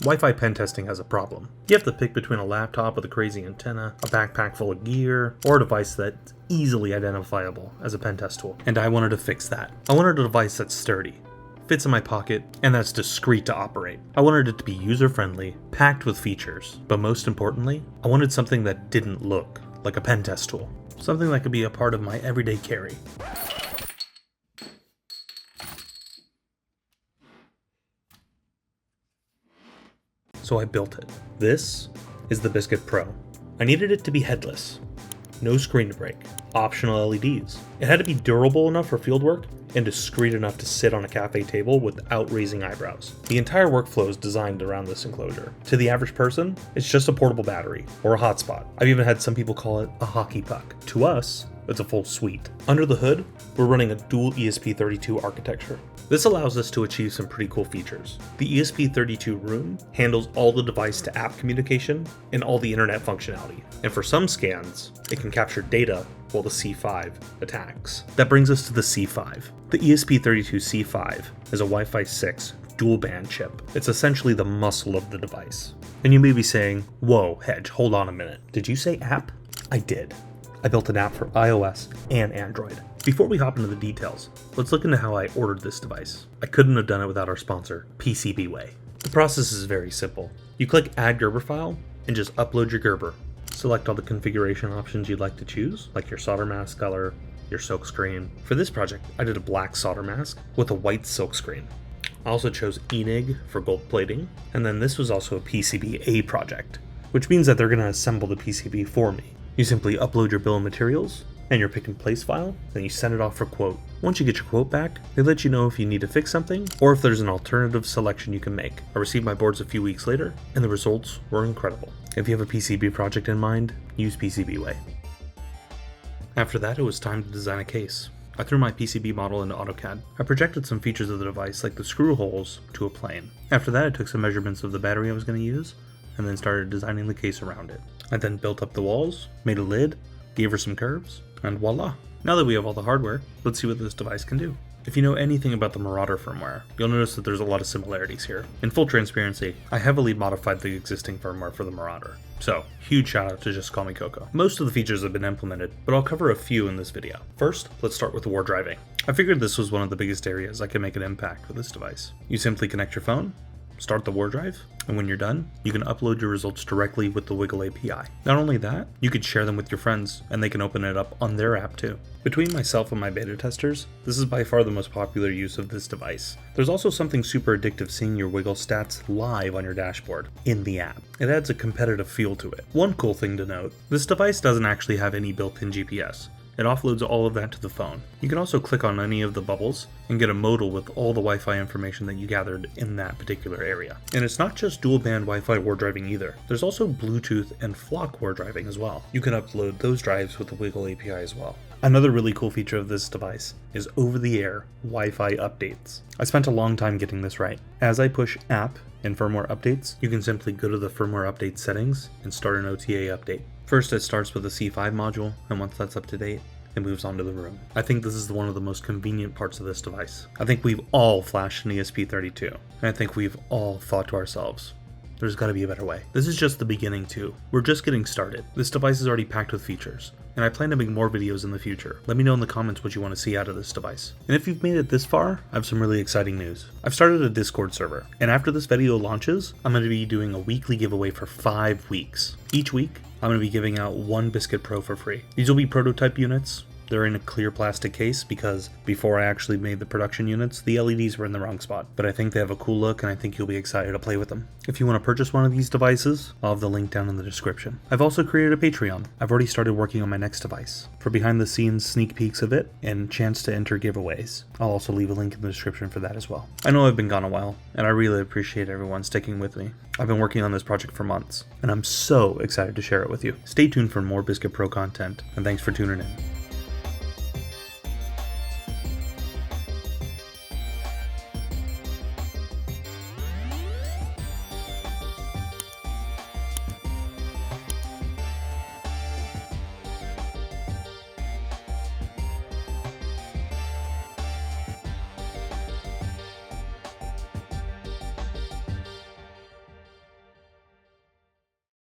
Wi-Fi pen testing has a problem. You have to pick between a laptop with a crazy antenna, a backpack full of gear, or a device that's easily identifiable as a pen test tool. And I wanted to fix that. I wanted a device that's sturdy, fits in my pocket, and that's discreet to operate. I wanted it to be user-friendly, packed with features, but most importantly, I wanted something that didn't look like a pen test tool. Something that could be a part of my everyday carry. So I built it. This is the Biscuit Pro. I needed it to be headless, no screen to break, optional LEDs. It had to be durable enough for fieldwork and discreet enough to sit on a cafe table without raising eyebrows. The entire workflow is designed around this enclosure. To the average person, it's just a portable battery or a hotspot. I've even had some people call it a hockey puck. To us, it's a full suite. Under the hood, we're running a Dual-ESP32 architecture. This allows us to achieve some pretty cool features. The ESP32-WROOM handles all the device-to-app communication and all the internet functionality. And for some scans, it can capture data while the C5 attacks. That brings us to the C5. The ESP32-C5 is a Wi-Fi 6 dual-band chip. It's essentially the muscle of the device. And you may be saying, whoa, Hedge, hold on a minute. Did you say app? I did. I built an app for iOS and Android. Before we hop into the details, let's look into how I ordered this device. I couldn't have done it without our sponsor, PCBWay. The process is very simple. You click Add Gerber File and just upload your Gerber. Select all the configuration options you'd like to choose, like your solder mask color, your silk screen. For this project, I did a black solder mask with a white silk screen. I also chose Enig for gold plating, and then this was also a PCBA project, which means that they're going to assemble the PCB for me. You simply upload your bill of materials and your pick and place file, then you send it off for quote. Once you get your quote back, they let you know if you need to fix something or if there's an alternative selection you can make. I received my boards a few weeks later, and the results were incredible. If you have a PCB project in mind, use PCBWay. After that, it was time to design a case. I threw my PCB model into AutoCAD. I projected some features of the device, like the screw holes, to a plane. After that, I took some measurements of the battery I was going to use, and then started designing the case around it. I then built up the walls, made a lid, gave her some curves, and voila! Now that we have all the hardware, let's see what this device can do. If you know anything about the Marauder firmware, you'll notice that there's a lot of similarities here. In full transparency, I heavily modified the existing firmware for the Marauder. So, huge shout out to Just Call Me Coco. Most of the features have been implemented, but I'll cover a few in this video. First, let's start with war driving. I figured this was one of the biggest areas I could make an impact with this device. You simply connect your phone, start the war drive, and when you're done, you can upload your results directly with the Wiggle API. Not only that, you can share them with your friends, and they can open it up on their app too. Between myself and my beta testers, this is by far the most popular use of this device. There's also something super addictive seeing your Wiggle stats live on your dashboard, in the app. It adds a competitive feel to it. One cool thing to note, this device doesn't actually have any built-in GPS. It offloads all of that to the phone. You can also click on any of the bubbles and get a modal with all the Wi-Fi information that you gathered in that particular area. And it's not just dual band Wi-Fi war driving either. There's also Bluetooth and flock war driving as well. You can upload those drives with the Wiggle API as well. Another really cool feature of this device is over-the-air Wi-Fi updates. I spent a long time getting this right. As I push app and firmware updates, you can simply go to the firmware update settings and start an OTA update. First, it starts with the C5 module, and once that's up to date, it moves on to the room. I think this is one of the most convenient parts of this device. I think we've all flashed an ESP32, and I think we've all thought to ourselves, there's gotta be a better way. This is just the beginning too. We're just getting started. This device is already packed with features, and I plan to make more videos in the future. Let me know in the comments what you want to see out of this device. And if you've made it this far, I have some really exciting news. I've started a Discord server, and after this video launches, I'm going to be doing a weekly giveaway for 5 weeks. Each week, I'm going to be giving out one Biscuit Pro for free. These will be prototype units. They're in a clear plastic case because before I actually made the production units, the LEDs were in the wrong spot. But I think they have a cool look, and I think you'll be excited to play with them. If you want to purchase one of these devices, I'll have the link down in the description. I've also created a Patreon. I've already started working on my next device for behind the scenes sneak peeks of it and chance to enter giveaways. I'll also leave a link in the description for that as well. I know I've been gone a while, and I really appreciate everyone sticking with me. I've been working on this project for months, and I'm so excited to share it with you. Stay tuned for more Biscuit Pro content, and thanks for tuning in.